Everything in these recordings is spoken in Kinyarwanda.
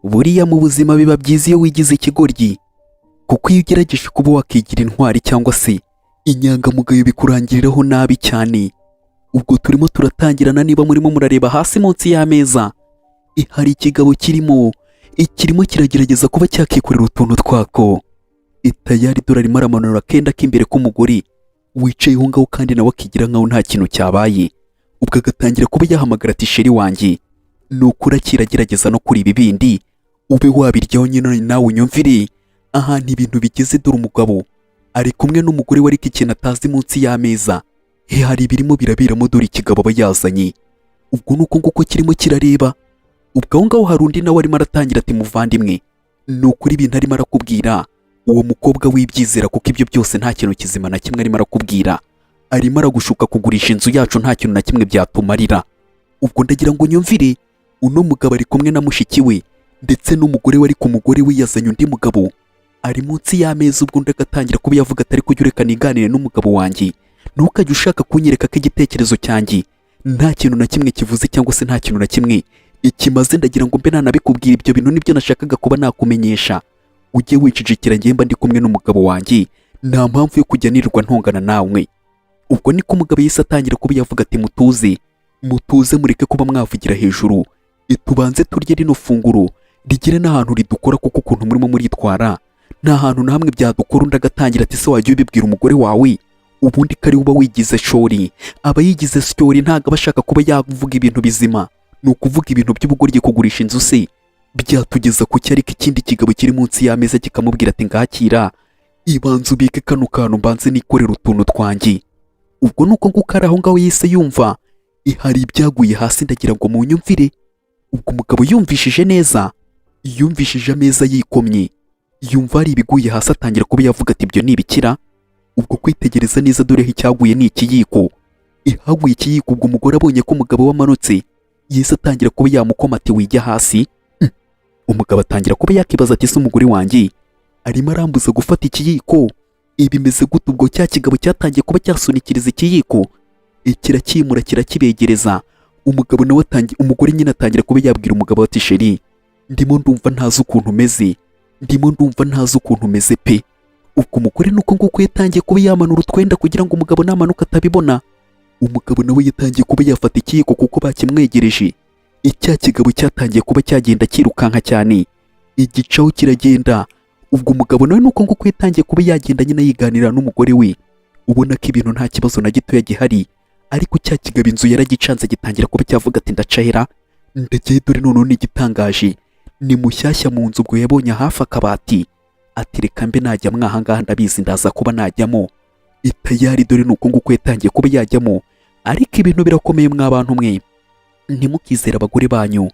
Buriya mu buzima biba byiza iyo wigize ikigoryi, kuko iyo ugerageje kuba wakigira intwari cyangwa se inyangamugayo bikurangiriraho nabi cyane. Ubwo turimo turatangirana, niba murimo murareba hasi munsi y'ameza, hari ikigabo kirimo kiragerageza kuba cyakikorera utuntu twako. Tayari dore arimo aramanura akenda k'imbere k'umugore wicaye aho ngaho, kandi nawe akigira nkaho nta kintu cyabaye. Ubwo agatangira kuba yahamagara ati sheri wanjye, nukura kiragerageza no kuri ibi bindi ube wabiryaho nyine nawe unyumvire ahantu ibintu bigeze. Dore umugabo ari kumwe n'umugore we, ariko ikintu atazi munsi y'ameza hari ibirimo birabiramo. Dore ikigabo aba yazanye, ubwo nuko nguko kirimo kirareba. Ubwo aho ngaho hari undi nawe arimo aratangira ati muvandimwe, nukuri ibintu arimo arakubwira uwo mukobwa wibyizera, kuko ibyo byose nta kintu kizima na kimwe arimo arakubwira. Arimo aragushuka kugurisha inzu yacu, nta kintu na kimwe byatumarira. Ubwo ndagira ngo nyumvire, uno mugabo ari kumwe na mushiki we ndetse n'umugore we, ariko umugore we yazanye undi mugabo ari munsi y'ameza. Ubwo ndagatangira kuba yavuga atari kujya ureka niganire n'umugabo wanjye, ntukajye ushaka kunyereka ko igitekerezo cyanjye nta kintu na kimwe kivuze cyangwa se nta kintu na kimwe ikimaze. Ndagira ngo mbe nanabikubwira, ibyo bintu nibyo nashakaga kuba nakumenyesha. Ujye wicicikira, njye mba ndi kumwe n'umugabo wanjye, nta mpamvu yo kujya nirirwa ntongana nawe. Ubwo niko umugabo yise atangira kuba yavuga ati mutuze mureke kuba mwavugira hejuru, tubanze turye rino funguro rigire n'ahantu ridukora, kuko ukuntu murimo muritwara nta hantu na hamwe byadukora. Undi agatangira ati se wajya ubibwira umugore wawe, ubundi kari uba wigize shori. Aba yigize shori ntabwo aba ashaka kuba yavuga ibintu bizima, ni ukuvuga ibintu by'ubugoryi. Kugurisha inzu se byatugeza ku cyo? Ariko ikindi kigabo kiri munsi y'ameza kikamubwira ati ngakira, ibanza ubike kano kantu mbanze nikorera utuntu twanjye. Ubwo nuko nguko ari aho ngaho yise yumva hari ibyaguye hasi. Ndagira ngo munyumvire. Ubwo umugabo yumvishije neza, yumvishije ameza yikomye, yumva hari ibiguye hasi, atangira kuba yavuga ati ibyo ni ibikira. Ubwo kwitegereza neza, dore icyaguye ni ikiyiko. Haguye ikiyiko. Ubwo umugore abonye ko umugabo wamanutse, yise atangira kuba yamukoma ati wijya hasi. Umugabo atangira kuba yakibaza ati se umugore wanjye arimo arambuza gufata ikiyiko, bimeze gute? Ubwo cya kigabo cyatangiye kuba cyasunikiriza ikiyiko, kirakimura kirakibegereza. Umugabo nawe umugore nyine atangira kuba yabwira umugabo ati sheri, ndimo ndumva ntazi ukuntu umeze pe. Ubwo umugore nuko nguko yatangiye kuba yamanura utwenda kugira ngo umugabo namanuka atabibona. Umugabo nawe yatangiye kuba yafata ikiyiko kuko bakimwegereje. Icya kigabo cyatangiye kuba cyagenda kirukanka cyane, igicaho kiragenda. Ubwo umugabo nawe nuko nguko yatangiye kuba yagenda nyine yiganira n'umugore we, ubona ko ibintu nta kibazo na gitoya gihari. Ariko cya kigabo inzu yaragicanze, gitangira kuba cyavuga ati ndacahera ndagiye. Dore noneho n'igitangaje, ni mushyashya mu nzu. Ubwo yabonye hafi akabati ati reka mbe najya mwahangaha, ndabizi ndaza kuba najyamo. Tayari dore nuko nguko yatangiye kuba yajyamo. Ariko ibintu birakomeye mw'abantu mwe, ntimukizere abagore banyu.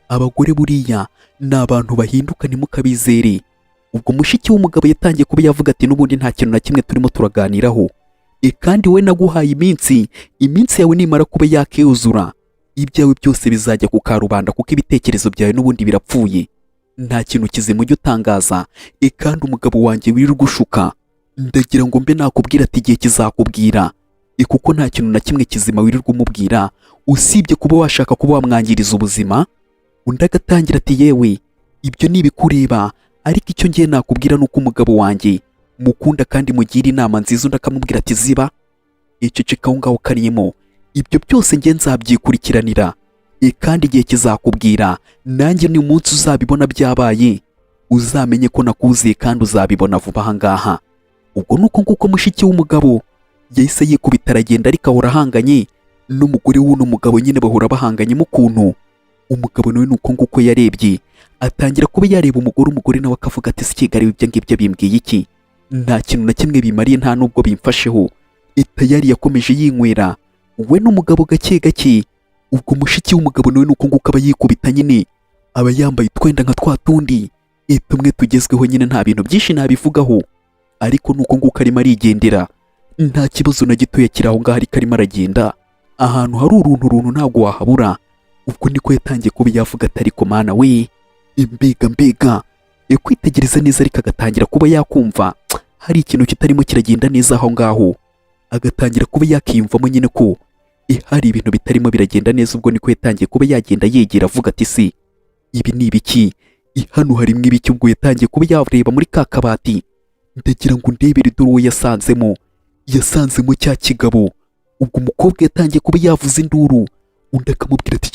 Abagore buriya ni abantu bahinduka, ntimukabizere. Ubwo mushiki w'umugabo yatangiye kuba yavuga ati n'ubundi nta kintu na kimwe turimo turaganiraho, kandi we naguhaye iminsi yawe nimara kuba yakuzura, ibyawe byose bizajya ku karubanda, kuko ibitekerezo byawe n'ubundi birapfuye, nta kintu kizima ujya utangaza. Kandi umugabo wanjye wirirwa ushuka, ndagira ngo mbe nakubwira ati igihe kizakubwira, kuko nta kintu na kimwe kizima wirirwa umubwira usibye kuba washaka kuba wamwangiriza ubuzima. Undi agatangira ati yewe ibyo nibikureba, ariko icyo ngiye nakubwira nuko umugabo wanjye mukunda kandi mugira inama nziza. Undi akamubwira ati ziba iceceka aho ngaho karimo, ibyo byose ngiye nzabyikurikiranira, kandi igihe kizakubwira, nanjye ni umunsi uzabibona byabaye, uzamenye ko nakuziye kandi uzabibona vuba aha ngaha. Ubwo nuko nguko mushiki w'umugabo yahise yikubita aragenda, ariko ahora ahanganye n'umugore w'uno mugabo, nyine bahora bahanganye mu kuntu. Umugabo nawe nuko nguko yarebye, atangira kuba yareba umugore nawe akavuga ati si Kigali ibyo ngibyo bimbwiye iki? Nta kintu na kimwe bimariye, nta nubwo bimfasheho. Tayari yakomeje yinywera we n'umugabo gake gake. Ubwo mushiki w'umugabo nawe nuko nguko aba yikubita, nyine aba yambaye utwenda nka twa tundi tumwe tugezweho, nyine nta bintu byinshi nabivugaho. Ariko nuko nguko arimo arigendera, nta kibazo na gitoya kiri aho ngaho, ariko arimo aragenda ahantu hari uruntu ntabwo wahabura. Ubwo niko yatangiye kuba yavuga ati ariko mana we, mbega kwitegereza neza, ariko agatangira kuba yakumva hari ikintu kitarimo kiragenda neza aho ngaho. Agatangira kuba yakiyumvamo nyine ko hari ibintu bitarimo biragenda neza. Ubwo niko yatangiye kuba yagenda yegera avuga ati si ibi ni ibiki? hano harimo ibiki? Ubwo yatangiye kuba yareba muri ka kabati, ndagira ngo ndebere dore uwo yasanzemo cya kigabo. Ubwo umukobwa yatangiye kuba yavuza induru, undi akamubwira ati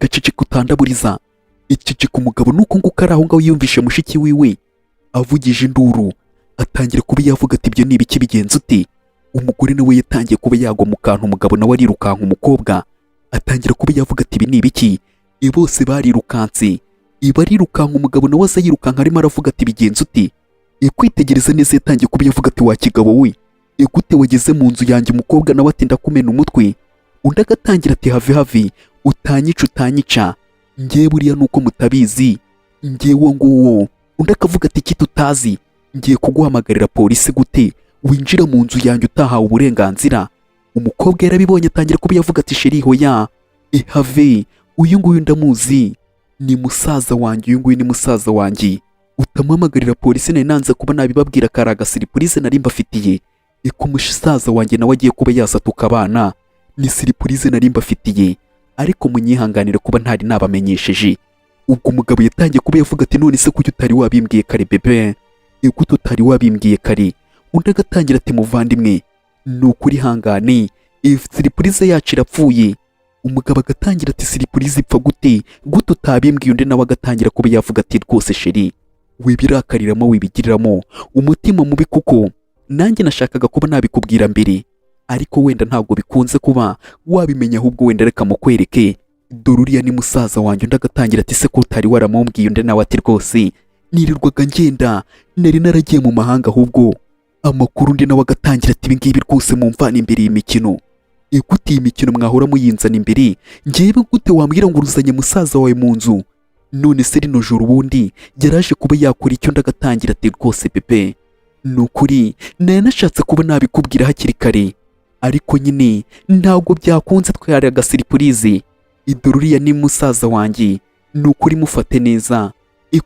cicika utandaburiza. Icicika umugabo nuko nguko ari aho ngaho yumvishe mushiki wiwe avugije induru, atangira kuba yavuga ati ibyo ni ibiki bigenze ute? Umugore nawe yatangiye kuba yagwa mu kantu, umugabo nawe arirukanka, umukobwa atangira kuba yavuga ati ibi ni ibiki? Bose barirukanse, barirukanka, umugabo nawe aza yirukanka arimo aravuga ati bigenze ute? Kwitegereza neza yatangiye kuba yavuga ati wa kigabo we, gute wageze mu nzu yanjye? Umukobwa nawe ati ndakumena umutwe. Undi agatangira ati have utanyica, ngewe buriya nuko mutabizi, ngewe nguwo. Undi akavuga ati iki tutazi, ngiye kuguhamagarira polisi. Gute winjira mu nzu yanjye utahawe uburenganzira? Umukobwa yarabibonye atangira kuba yavuga ati sheri hoya, have, uyu nguyu ndamuzi, ni musaza wanjye, uyu nguyu ni musaza wanjye, utamuhamagarira polisi. Nari nanze kuba nabibabwira, kari agasiripurize nari mbafitiye. Ko musaza wanjye nawe agiye kuba yasatuka abana, ni siripurize nari mbafitiye, ariko munyihanganire kuba ntari nabamenyesheje. Ubwo umugabo yatangiye kuba yavuga ati none se kuki utari wabimbwiye kare bebe? Gute utari wabimbwiye kare? Undi agatangira ati muvandimwe, ni ukuri hangane, siripurize yacu irapfuye. Umugabo agatangira ati siripurize ipfa gute utabimbwiye? Undi nawe agatangira kuba yavuga ati rwose sheri, wibirakariramo wibigiriramo umutima mubi, kuko nanjye nashakaga kuba nabikubwira mbere, ariko wenda ntabwo bikunze kuba wabimenya, ahubwo wenda reka mukwereke, dore uriya ni musaza wanjye. Undi agatangira ati se ko utari waramubwiye? Undi nawe ati rwose nirirwaga ngenda, nari naragiye mu mahanga ahubwo amakuru. Undi nawe agatangira ati ibingibi rwose mumvana imbere y'imikino. Gute iyi mikino mwahora muyinzana imbere? Ngewe gute wambwira ngo uruzanye musaza wawe mu nzu? None se rino joro ubundi yaraje kuba yakora icyo? Undi agatangira ati rwose bebe, ni ukuri nari nashatse kuba nabikubwira hakiri kare, ariko nyine ntabwo byakunze, twari agasiripurize. Dore uriya ni musaza wanjye, ni ukuri mufate neza,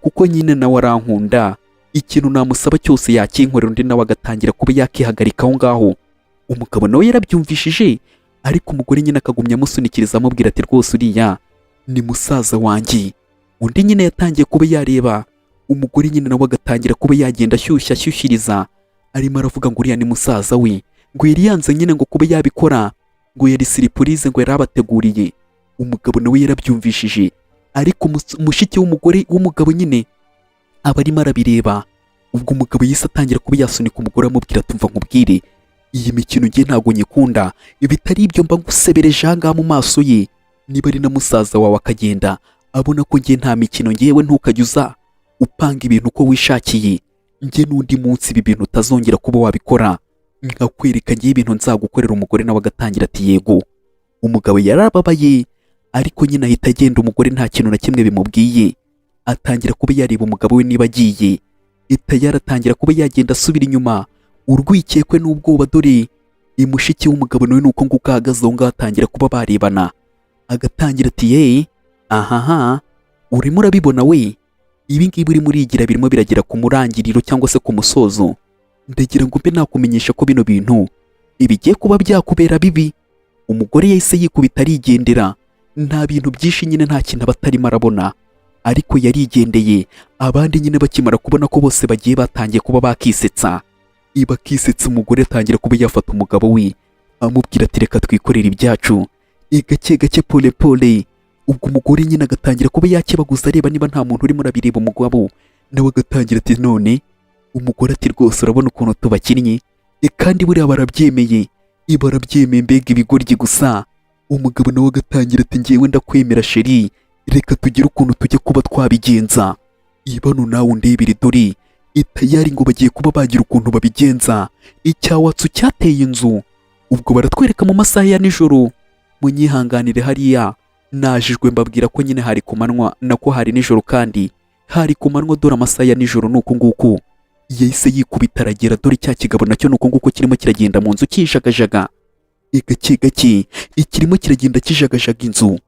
kuko nyine nawe arankunda, ikintu namusaba cyose yakinkorera. Undi nawe agatangira kuba yakihagarika aho ngaho. Umugabo nawe yarabyumvishije, ariko umugore nyine akagumya amusunikiriza amubwira ati rwose uriya ni musaza wanjye. Undi nyine yatangiye kuba yareba, umugore nyine nawe agatangira kuba yagenda ashyushyiriza, arimo aravuga ngo uriya ni musaza we, ngo yari yanze nyine ngo kuba yabikora, ngo yari siripurize, ngo yari abateguriye. Umugabo nawe yarabyumvishije, ariko mushiki w'umugabo nyine aba arimo arabireba. Ubwo umugabo yise atangira kuba yasunika umugore amubwira ati mva nkubwire, iyi mikino ngiye ntabwo nyikunda, bitari ibyo mba ngusebereje aha ngaha mu maso ye. Niba ari na musaza wawe akagenda abona ko ngiye nta mikino, ngewe ntukajya uza upanga ibintu uko wishakiye, nge n'undi munsi ibi bintu utazongera kuba wabikora, nkakwereka ngiye ibintu nzagukorera. Umugore nawe agatangira ati yego. Umugabo yarababaye, ariko nyine ahita agenda. Umugore nta kintu na kimwe bimubwiye, atangira kuba yareba umugabo we niba agiye. Yaratangira kuba yagenda asubira inyuma, urwikekwe n'ubwoba. Dore mushiki w'umugabo nawe nuko nguko ahagaze aho ngaho, atangira kuba barebana. Agatangira ati ye, ahaha, urimo urabibona we, ibi ngibi urimo urigira birimo biragera ku murangiriro cyangwa se ku musozo. Ndagira ngo mbe nakumenyesha ko bino bintu bigiye kuba byakubera bibi. Umugore yahise yikubita arigendera, nta bintu byinshi nyine, nta kintu abatarimo arabona, ariko yarigendeye. Abandi nyine bakimara kubona ko bose bagiye batangiye kuba bakisetsa, bakisetsa, umugore atangira kuba yafata umugabo we amubwira ati reka twikorere ibyacu, gake gake, pole pole. Ubwo umugore nyine agatangira kuba yakebaguza areba niba nta muntu urimo urabireba. Umugabo nawe agatangira ati none? Umugore ati rwose urabona ukuntu tubakinnye, kandi buriya barabyemeye, mbega ibigoryi gusa. Umugabo nawe agatangira ati ngewe ndakwemera sheri, reka tugire ukuntu tujya kuba twabigenza. Bano nawe undebere, dore tayari ngo bagiye kuba bagira ukuntu babigenza. Icyawatsu cyateye inzu. Ubwo baratwereka mu masaha ya nijoro. Munyihanganire hariya najijwe mbabwira ko nyine hari ku manywa, nako hari nijoro, kandi hari ku manywa. Dore amasaha ya nijoro nuko nguko yahise yikubita aragera. Dore cya kigabo nacyo nuko nguko kirimo kiragenda mu nzu kijagajaga, gake gake, ikirimo kiragenda kijagajaga inzu.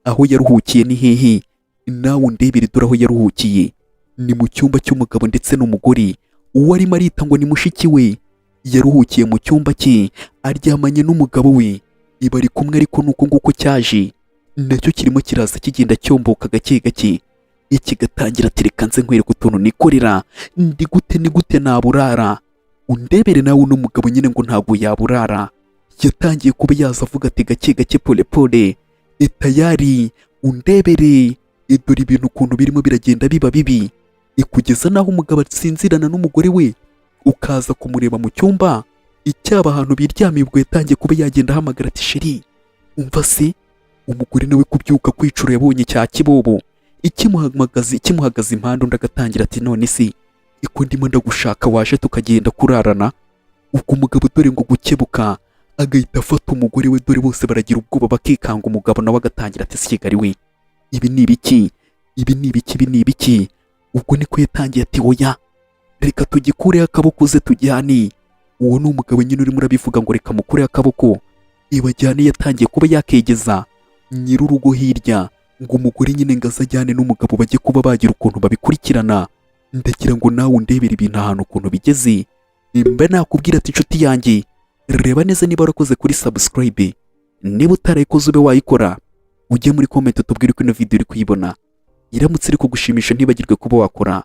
Aho yaruhukiye ni hehe? Nawe undebere, dore aho yaruhukiye ni mu cyumba cy'umugabo ndetse n'umugore. Uwo arimo arita ngo ni mushiki we, yaruhukiye mu cyumba cye aryamanye n'umugabo we. Bari kumwe, ariko nuko nguko cyaje nacyo kirimo kiraza kigenda cyomboka gake gake. ikigatangira ati reka nze nkwereke utuntu nikorera, ni gute naburara, undebere nawe uno mugabo nyine ngo ntabwo yaburara. Yatangiye kuba yaza avuga ati gake gake pole pole, tayari undebere, dore ibintu ukuntu birimo biragenda biba bibi, kugeza naho umugabo atsinzirana n'umugore we, ukaza kumureba mu cyumba icyaba ahantu biryamiye. Ubwo yatangiye kuba yagenda ahamagara ati sheri umva se. Umugore nawe kubyuka kwicura yabonye cya kibobo ikimuhagaze impande, undi agatangira ati none se iko ndimo ndagushaka waje tukagenda kurarana. Ubwo umugabo dore ngo gukebuka agahita afata umugore we, dore bose baragira ubwoba bakikanga. Umugabo nawe agatangira ati sigari we, ibi ni ibiki. Ubwo niko yatangiye ati oya reka tugikureho akaboko ze tujyane. Uwo ni umugabo nyine urimo urabivuga ngo reka mukureho akaboko ibajyane. Yatangiye kuba yakegeza nyir'urugo hirya ngo umugore nyine ngaza ajyane n'umugabo bajye kuba bagira ukuntu babikurikirana. Ndagira ngo nawe undebere ibintu ahantu ukuntu bigeze. Mba nakubwira ati inshuti yanjye reba neza niba warakoze kuri subscribe, niba utarayikoze ube wayikora, ujye muri comment utubwire ko ino video uri kuyibona. Iramutse iri kugushimisha ntibagirwe kuba wakora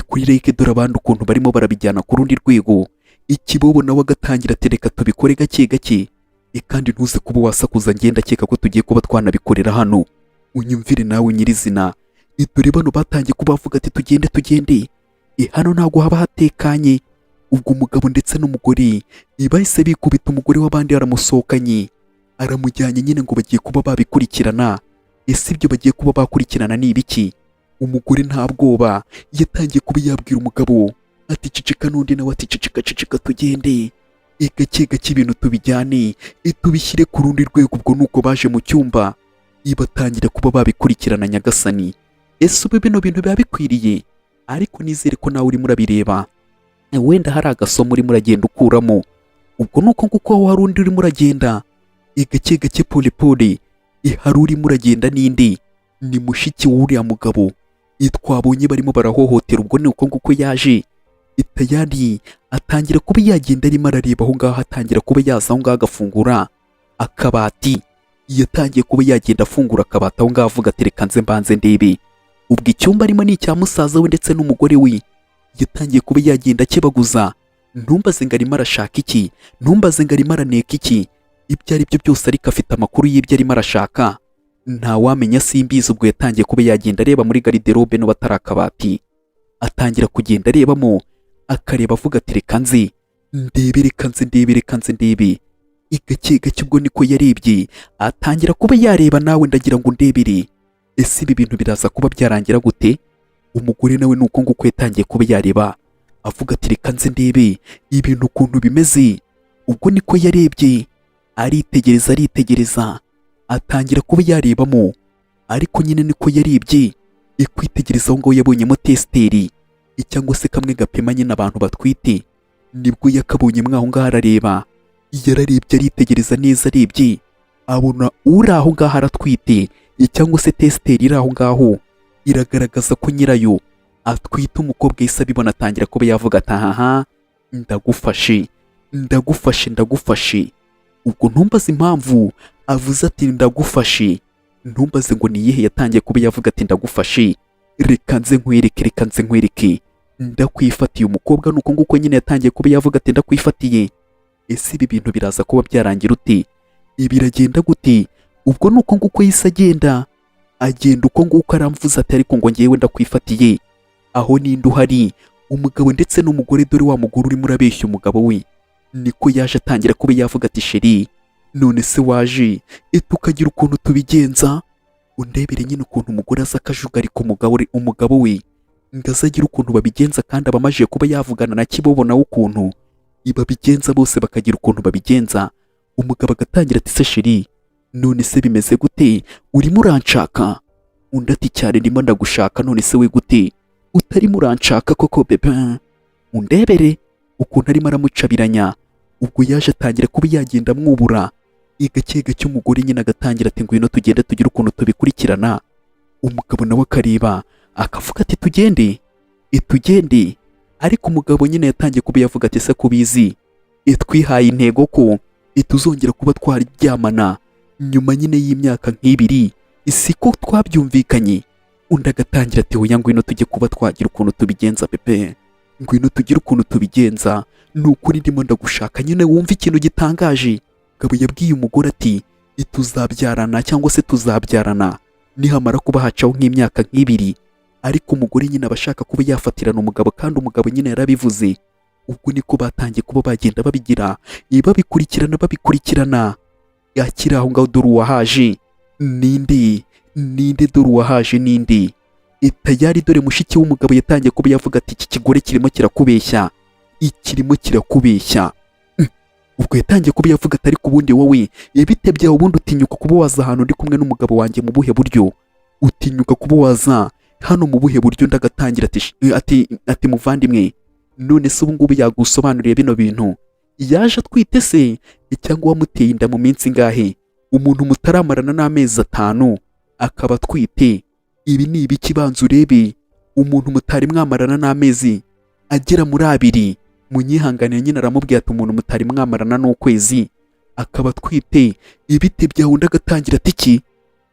kuri like, dore abandi ukuntu barimo barabijyana ku rundi rwego. Ikibobo nawe agatangira ati reka tubikore gake gake, kandi ntuze kuba wasakuza, ngenda akeka ko tugiye kuba twanabikorera hano. Unyumvire nawe nyirizina, dore bano batangiye kuba bavuga ati tugende, hano ntabwo haba hatekanye. Ubwo umugabo ndetse n'umugore bahise bikubita umugore w'abandi aramusohokanye, aramujyanye nyine ngo bagiye kuba babikurikirana. Ese ibyo bagiye kuba bakurikirana ni ibiki? Umugore nta bwoba yatangiye kuba yabwira umugabo ati cicika, n'undi nawe ati cicika tugende, gake gake ibintu tubijyane tubishyire ku rundi rwego. Ubwo nuko baje mu cyumba batangira kuba babikurikirana. Nyagasani, ese ubu bino bintu biba bikwiriye? Ariko nizere ko nawe urimo urabireba, wenda hari agasomo urimo uragenda ukuramo. Ubwo nuko nguko aho hari undi urimo uragenda gake gake pole pole, hari urimo uragenda n'indi ni mushiki w'uriya mugabo twabonye barimo barahohotera. Ubwo ni uko nguko yaje tayari atangira kuba yagenda arimo arareba aho ngaho, atangira kuba yaza aho ngaho agafungura akabati. Yatangiye kuba yagenda afungura akabati aho ngaho avuga ati reka nze mbanze ndebe. Ubwo icyumba arimo ni icya musaza we ndetse n'umugore we. Yatangiye kuba yagenda akebaguza, ntumbaze ngo arimo arashaka iki, ntumbaze ngo arimo araneka iki, ibyo ari byo byose ariko afite amakuru y'ibyo arimo arashaka. Ntawamenya simbizi. Ubwo yatangiye kuba yagenda areba muri garderobe no batari akabati, atangira kugenda arebamo akareba avuga ati reka nze ndebe. Gake gake ubwo niko yarebye atangira kuba yareba. Nawe ndagira ngo ndebere, ese ibi bintu biraza kuba byarangira gute? Umugore nawe nuko nguko yatangiye kuba yareba avuga ati reka nze ndebe ibintu ukuntu bimeze. Ubwo niko yarebye aritegereza atangira kuba yarebamo, ariko nyine niko yarebye kwitegereza aho ngaho yabonyemo testeri cyangwa se kamwe gapima nyine abantu batwite. Nibwo yakabonye mwaho ngaho arareba, yararebye aritegereza neza, arebye abona uri aho ngaho aratwite, cyangwa se testeri iri aho ngaho iragaragaza ko nyirayo atwite umukobwa. Yahise abibona atangira kuba yavuga ati ahaha ndagufashe. Ubwo ntumbaze impamvu avuze ati ndagufashe, ntumbaze ngo ni iyihe. Yatangiye kuba yavuga ati ndagufashe, reka nze nkwereke, ndakwifatiye. Umukobwa nuko nguko nyine yatangiye kuba yavuga ati ndakwifatiye. Ese ibi bintu biraza kuba byarangira ute? Biragenda gute? Ubwo nuko nguko yahise agenda uko nguko aramvuza ati ariko ngo ngewe ndakwifatiye. Aho ninde uhari? Umugabo ndetse n'umugore. Dore wa mugore urimo urabeshya umugabo we, niko yaje atangira kuba yavuga ati sheri none se waje tukagira ukuntu tubigenza? Undebere nyine ukuntu umugore aza akajugarika umugabo we ngaza agira ukuntu babigenza. Kandi abamaje kuba yavugana na kibobo nawe ukuntu babigenza, bose bakagira ukuntu babigenza. Umugabo agatangira ati se sheri none se bimeze gute, urimo uranshaka? Undi ati cyane ndimo ndagushaka. None se we gute utarimo uranshaka koko bebe? Undebere ukuntu arimo aramucabiranya. Ubwo yaje atangira kuba yagenda amwubura gake gake. Umugore nyine agatangira ati ngwino tugende tugire ukuntu tubikurikirana. Umugabo nawe akareba akavuga ati tugende. Ariko umugabo nyine yatangiye kuba yavuga ati se kubizi twihaye intego ko tuzongera kuba twaryamana nyuma nyine y'imyaka nk'ibiri, siko twabyumvikanye? undi agatangira ati oya ngwino tujye kuba twagira ukuntu tubigenza pepe, ngwino tugire ukuntu tubigenza, ni ukuri ndimo ndagushaka nyine wumva ikintu gitangaje. Umugabo yabwiye umugore ati tuzabyarana cyangwa se tuzabyarana nihamara kuba hacaho nk'imyaka nk'ibiri, ariko umugore nyine aba ashaka kuba yafatirana umugabo kandi umugabo nyine yarabivuze. Ubwo niko batangiye kuba bagenda babigira, babikurikirana yakiri aho ngaho dore uwahaje ninde dore uwahaje ninde tayari dore mushiki w'umugabo yatangiye kuba yavuga ati iki kigore kirimo kirakubeshya, ubwo yatangiye kuba yavuga ati ariko ubundi wowe bite byawe, ubundi utinyuka kuba waza ahantu ndi kumwe n'umugabo wanjye mu buhe buryo, utinyuka kuba waza hano mu buhe buryo? Ndagatangira ati muvandimwe, none se ubu ngubu yagusobanuriye bino bintu, yaje atwite se cyangwa wamuteye inda mu minsi ingahe? Umuntu mutaramarana n'amezi 5 akaba atwite, ibi ni ibiki? Banza urebe umuntu mutari mwamarana n'amezi agera muri 2, munyihanganire nyine aramubwira ati umuntu mutari mwamarana n'ukwezi akaba atwite, ibite byawe? Ndagatangira ati iki?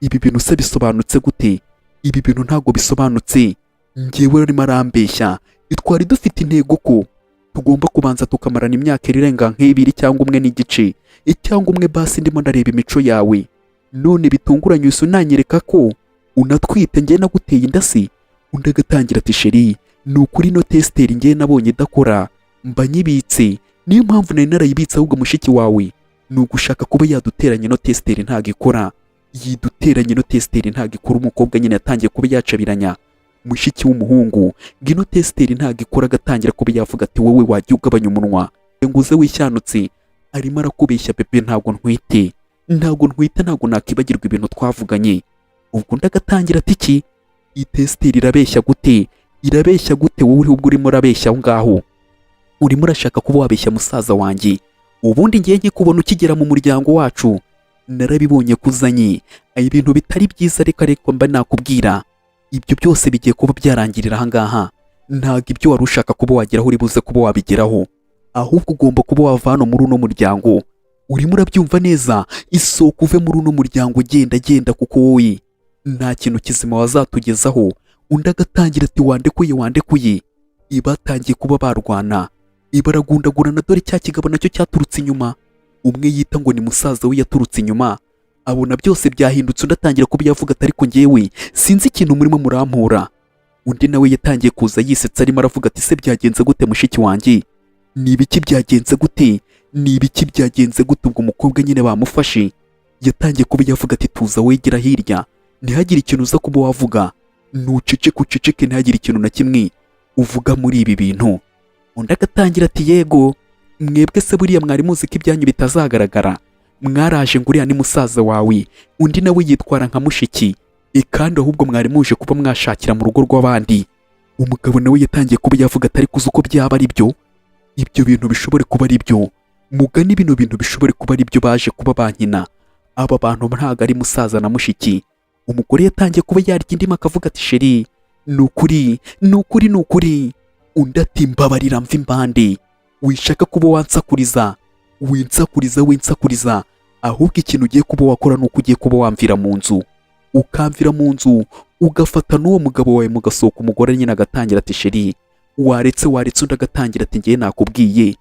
Ibi bintu se bisobanutse gute? Ibi bintu ntago bisobanutse, njyewe arimo arambeshya. Twari dufite intego ko tugomba kubanza tukamarana imyaka irenga nk'ibiri cyangwa 1 n'igice, cyangwa 1 basi. Ndimo ndareba imico yawe, none bitunguranye unanyereka ko unatwite njye naguteye inda se? Undi agatangira ati sheri, ni ukuri no testeri njye nabonye idakora mba nyibitse, niyo mpamvu nari narayibitse, ahubwo mushiki wawe ni ugushaka kuba yaduteranya no testeri ntago ikora, yiduteranye no testeri ntago ikora. Umukobwa nyine yatangiye kuba yacabiranya mushiki w'umuhungu, ngino testeri ntago ikora. Agatangira kuba yavuga ati wowe wajya ugabanya umunwa nguze wishanutse, arimo arakubeshya pepe, ntago ntwite, ntago nakibagirwa ibintu twavuganye. Ubwo ndagatangira ati iki? Iyi testeri irabeshya gute? Wowe ubwo urimo urabeshya aho ngaho, urimo urashaka kuba wabeshya musaza wanjye. Ubundi ngiye nkikubona ukigera mu muryango wacu narabibonye kuzanye ibintu bitari byiza, reka mba nakubwira ibyo byose bigiye kuba byarangirira aha ngaha. Ntago ibyo wari ushaka kuba wageraho uri buze kuba wabigeraho, ahubwo ugomba kuba wava hano muri uno muryango. Urimo urabyumva neza? Isoko uve muri uno muryango, genda kuko wowe nta kintu kizima wazatugezaho. Undi agatangira ati wandekuye. Batangiye kuba barwana, baragundagurana, dore cya kigabo nacyo cyaturutse inyuma. Umwe yita ngo ni musaza we yaturutse inyuma, abona byose byahindutse. Undi atangira kuba yavuga ati ariko njyewe sinzi ikintu murimo murampura. Undi nawe yatangiye kuza yisetsa, arimo aravuga ati se byagenze gute mushiki wanjye? Ni ibiki byagenze gute? Ubwo umukobwa nyine bamufashe yatangiye kuba yavuga ati tuza wegera hirya, ntihagire ikintu uza kuba wavuga, uceceke, ntihagire ikintu na kimwe uvuga muri ibi bintu. Undi agatangira ati yego, mwebwe se buriya mwari muzi ko ibyanyu bitazagaragara, mwaraje ngo uriya ni musaza wawe, undi nawe yitwara nka mushiki, kandi ahubwo mwari muje kuba mwashakira mu rugo rw'abandi. Umugabo nawe yatangiye kuba yavuga ati ariko uzi uko byaba ari byo, ibyo bintu bishobore kuba ari byo, mugani bino bintu bishobore kuba ari byo baje kuba bankina, aba bantu ntago ari musaza na mushiki. Umugore yatangiye kuba yarya indimi akavuga ati sheri, ni ukuri. Undi ati mbabarira mva impande, wishaka kuba wansakuriza, winsakuriza, ahubwo ikintu ugiye kuba wakora nuko ugiye kuba wamvira mu nzu, ukamvira mu nzu, ugafata n'uwo mugabo wawe mugasohoka. Umugore nyine agatangira ati sheri, waretse. Undi agatangira ati ngiye nakubwiye,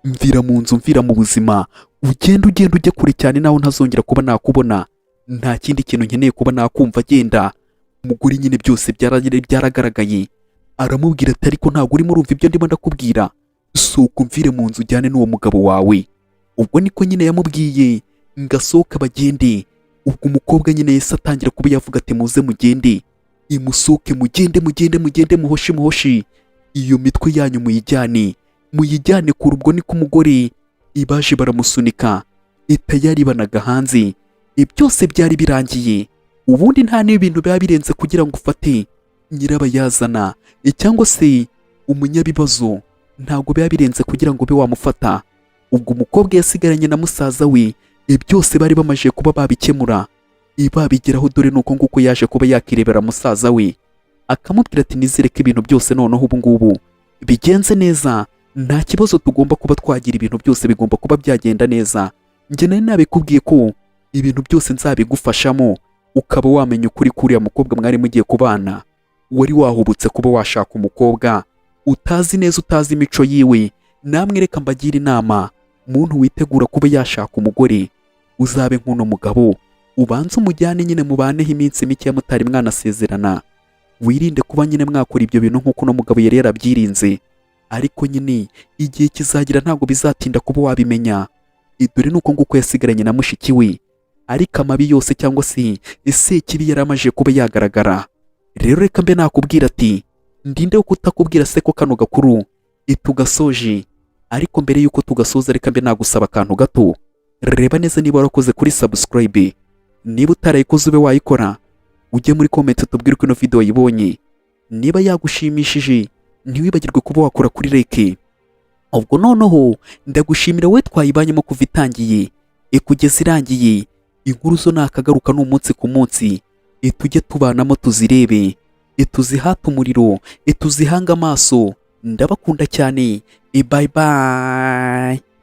mvira mu nzu, mvira mu buzima, ugenda ujye kure cyane, nawe ntazongera kuba nakubona, nta kindi kintu nkeneye kuba nakumva, genda. Umugore nyine byose byaragaragaye, aramubwira ati ariko ntabwo urimo urumva ibyo ndimo ndakubwira, sohoka umvire mu nzu ujyane n'uwo mugabo wawe. Ubwo niko nyine yamubwiye ngasohoka bagende. Ubwo umukobwa nyine yese atangira kuba yavuga ati muze mugende, imusohoke, mugende muhoshi, iyo mitwe yanyu muyijyane kure. Ubwo niko umugore ibaje baramusunika, tayari banaga hanze, byose byari birangiye. Ubundi nta n'ibintu biba birenze kugira ngo ufate nyirabayazana cyangwa se umunyabibazo, ntago biba birenze kugira ngo ube wamufata. Ubwo umukobwa yasigaranye na musaza we, byose bari bamaje kuba babikemura, babigeraho. Dore nuko nguko yaje kuba yakirebera musaza we, akamubwira ati nizere ko ibintu byose noneho ubu ngubu bigenze neza, nta kibazo, tugomba kuba twagira ibintu byose bigomba kuba byagenda neza. Njye nari nabikubwiye ko ibintu byose nzabigufashamo, ukaba wamenya ukuri k'uriya mukobwa mwari mugiye kubana, wari wahubutse kuba washaka umukobwa utazi neza, utazi imico yiwe. Namwe reka mbagira inama, muntu witegura kuba yashaka umugore, uzabe nk'uno mugabo, ubanze umujyane nyine mubaneho iminsi mike mutari mwanasezerana. Wirinde kuba nyine mwakora ibyo bintu nk'uko uno mugabo yari yarabyirinze, ariko nyine igihe kizagira ntabwo bizatinda kuba wabimenya. Dore nuko nguko yasigaranye na mushiki we, ariko amabi yose cyangwa se ikibi yari amaze kuba yagaragara. Rero reka mbe nakubwira ati ndinde kutakubwira se ko kano gakuru tugasoje, ariko mbere yuko tugasoza reka mbe nagusaba akantu gato. Reba neza niba warakoze kuri subscribe, niba utarayikoze ube wayikora, ujye muri comment tubwire ko ino video yibonye. Niba yagushimishije ntiwibagirwe kuba wakora kuri like. Ubwo noneho ndagushimira we twayibanyemo kuva itangiye kugeza irangiye. Inkuru zo nakagaruka n'umunsi ku munsi, tujye tubanamo tuzirebe, tuzihata umuriro, tuzihanga amaso. Ndabakunda cyane, bye bye.